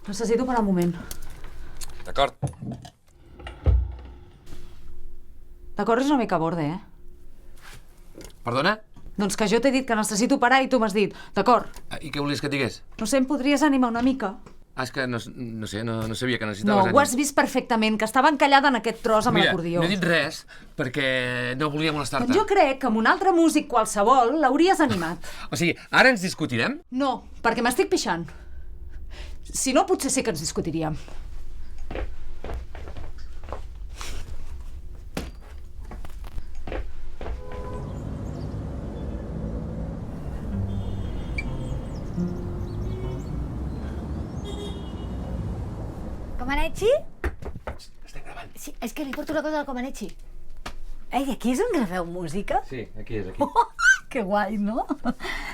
Necessito parar un moment. D'acord. D'acord, és una mica borde, Perdona? Doncs que jo t'he dit que necessito parar i tu m'has dit, d'acord. I què volies que et digués? No sé, em podries animar una mica? És que no sabia que No, necessitaves... ho has vist perfectament, que estava encallada en aquest tros amb l'acordió. Mira, no he dit res perquè no volia molestar-te. Jo crec que amb un altre músic qualsevol l'hauries animat. O sigui, ara ens discutirem? No, perquè m'estic pixant. Si no, potser sí que ens discutiríem. Comaneci? Estem gravant. Sí, és que li porto una cosa al Comaneci. Ei, aquí és on graveu música? Sí, aquí és, aquí. Que guai, no?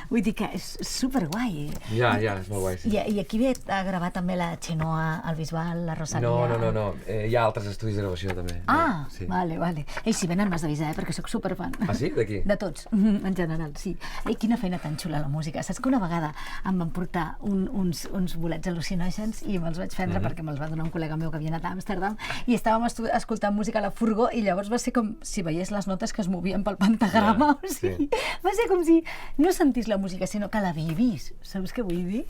Vull dir que és superguai. Ja, és molt guai, sí. I aquí ve a gravar també la Xenoa, el Bisbal, la Rosalia... No. Hi ha altres estudis de gravació, també. Ah, sí. vale. Ei, si venen m'has d'avisar, perquè sóc superfan. Ah, sí? De qui? De tots, en general, sí. Ei, quina feina tan xula la música. Saps que una vegada em van portar uns bolets al·lucinògens i me'ls vaig prendre perquè me'ls va donar un col·lega meu que havia anat a Amsterdam i estàvem escoltant música a la furgó i llavors va ser com si veiés les notes que es movien pel pentagrama. O sigui, va ser com si no sentís la música, sinó que la vivís. Saps què vull dir?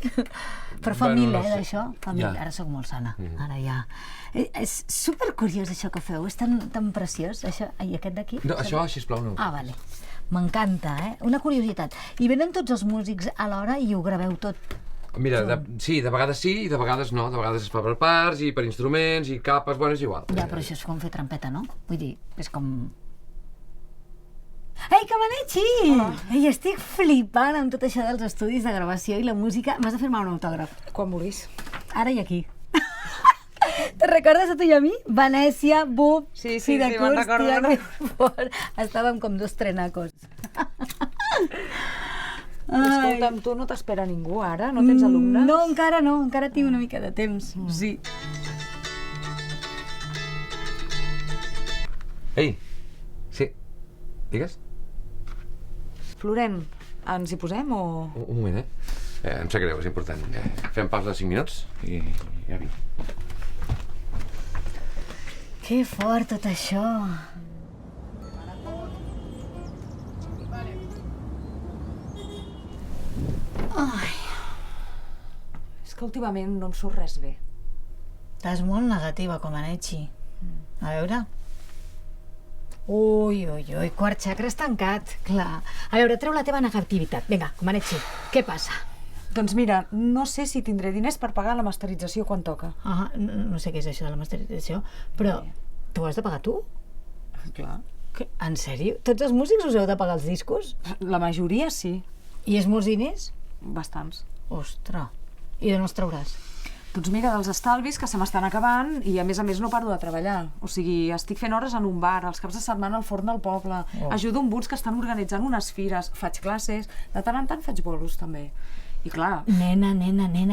Però fa mil, d'això. Fa mil. Ara sóc molt sana. Ara ja... És supercuriós això que feu. És tan preciós, això. I aquest d'aquí? No, això, sisplau, no. Ah, vale. M'encanta, Una curiositat. I venen tots els músics a l'hora i ho graveu tot? Mira, sí, de vegades sí i de vegades no. De vegades es fa per parts i per instruments i capes, bueno, és igual. Ja, però això és com fer trampeta, no? Vull dir, és com... Ei, Comaneci! Ei, estic flipant amb tot això dels estudis de gravació i la música. M'has de firmar un autògraf. Quan vulguis. Ara i aquí. Te'n recordes a tu i a mi? Venècia, Bub, Sí, Syracuse, me'n recordo. Estàvem com dos trenacos. Escolta'm, tu no t'espera ningú ara? No tens alumnes? No, encara tinc una mica de temps, sí. Ei, sí, digues? Florent, ens hi posem o...? Un moment, em sap greu, és important. Fem pausa de 5 minuts i ja vinc. Que fort tot això. Ai, És que últimament no em surt res bé. estàs molt negativa, Comaneci. A veure... Ui, quart xacra tancat, clar. A veure, treu la teva negativitat. Vinga, Comaneci, què passa? Doncs mira, no sé si tindré diners per pagar la masterització quan toca. Ah, no sé què és això de la masterització, però t'ho has de pagar tu? Clar. En sèrio? Tots els músics us heu de pagar els discos? La majoria sí. I és molts diners? Bastants. Ostres, i d'on els trauràs? Doncs mira, dels estalvis que se m'estan acabant i a més no paro de treballar. O sigui, estic fent hores en un bar, els caps de setmana al forn del poble, ajudo amb uns que estan organitzant unes fires, faig classes, de tant en tant faig bolos també. I clar... Nena,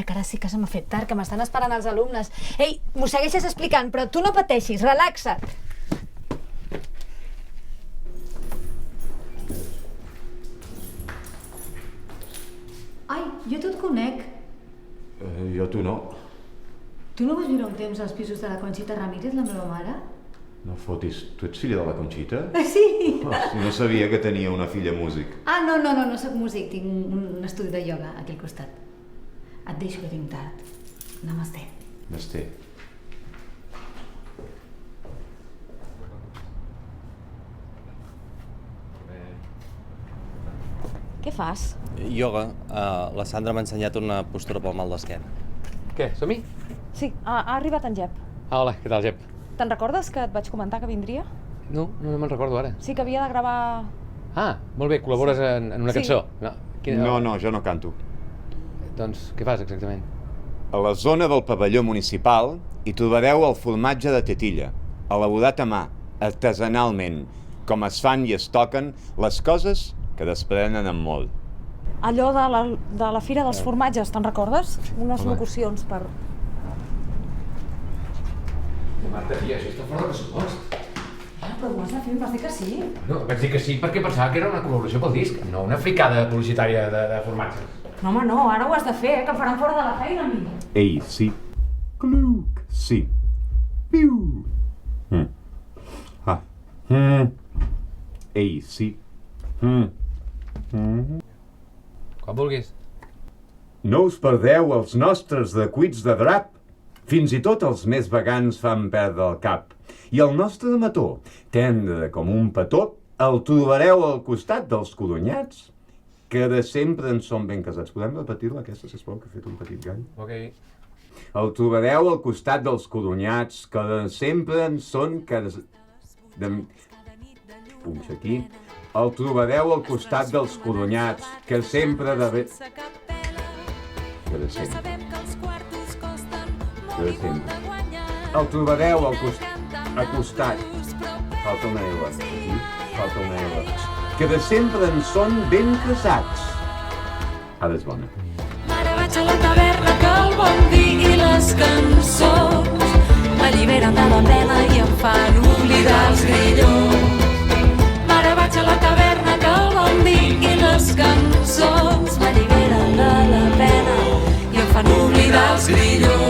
que ara sí que se m'ha fet tard, que m'estan esperant els alumnes. Ei, m'ho segueixes explicant, però tu no pateixis, relaxa't. Ai, jo tu et conec. Jo tu no. Tu no vas viure un temps als pisos de la Conxita Ramírez, la meva mare? No fotis, tu ets filla de la Conxita? Sí. Si no sabia que tenia una filla músic. Ah, no soc músic, tinc un estudi de ioga aquí al costat. Et deixo que tinc tard. Namasté. Nasté. Què fas? Ioga. La Sandra m'ha ensenyat una postura pel mal d'esquena. Què, som-hi? Sí, ha arribat en Jep. Ah, hola, què tal, Jep? Te'n recordes que et vaig comentar que vindria? No me'n recordo ara. Sí, que havia de gravar... Ah, molt bé, col·labores en una cançó. No, jo no canto. Doncs què fas exactament? A la zona del pavelló municipal hi trobareu el formatge de tetilla, elaborat a mà, artesanalment, com es fan i es toquen les coses que desprenen amb molt. Allò de la Fira dels Formatges, te'n recordes? Unes locucions per... Marta, tia, això està fora de pressupost. Però ho has de fer, em vas dir que sí. No, vaig dir que sí perquè pensava que era una col·laboració pel disc, no una fricada publicitària de formatges. No, home, no, ara ho has de fer, que em faran fora de la feina a mi. Ei, sí, Cluc. Sí. Piu. Ah. Ei, sí. Quan vulguis. No us perdeu els nostres decuits de drap. Fins i tot els més vegans fan perdre el cap. I el nostre mató, tendre com un petó, el trobareu al costat dels codonyats, que de sempre en són ben casats. Podem repetir-la, aquesta, sisplau, que he fet un petit gall? Ok. El trobareu al costat dels codonyats, que de sempre en són punxa aquí. El trobareu al costat dels codonyats, que sempre de... Que de sempre. Que de sempre. El trobareu al costat. Falta una L. Aquí. Falta una L. Que de sempre en són ben casats. Ara és bona. Ara vaig a la taverna que el bon vi i les cançons m'alliberen de la pena i em fan oblidar els grillons. Ara vaig a la taverna que el bon vi i les cançons m'alliberen de la pena i em fan oblidar els grillons.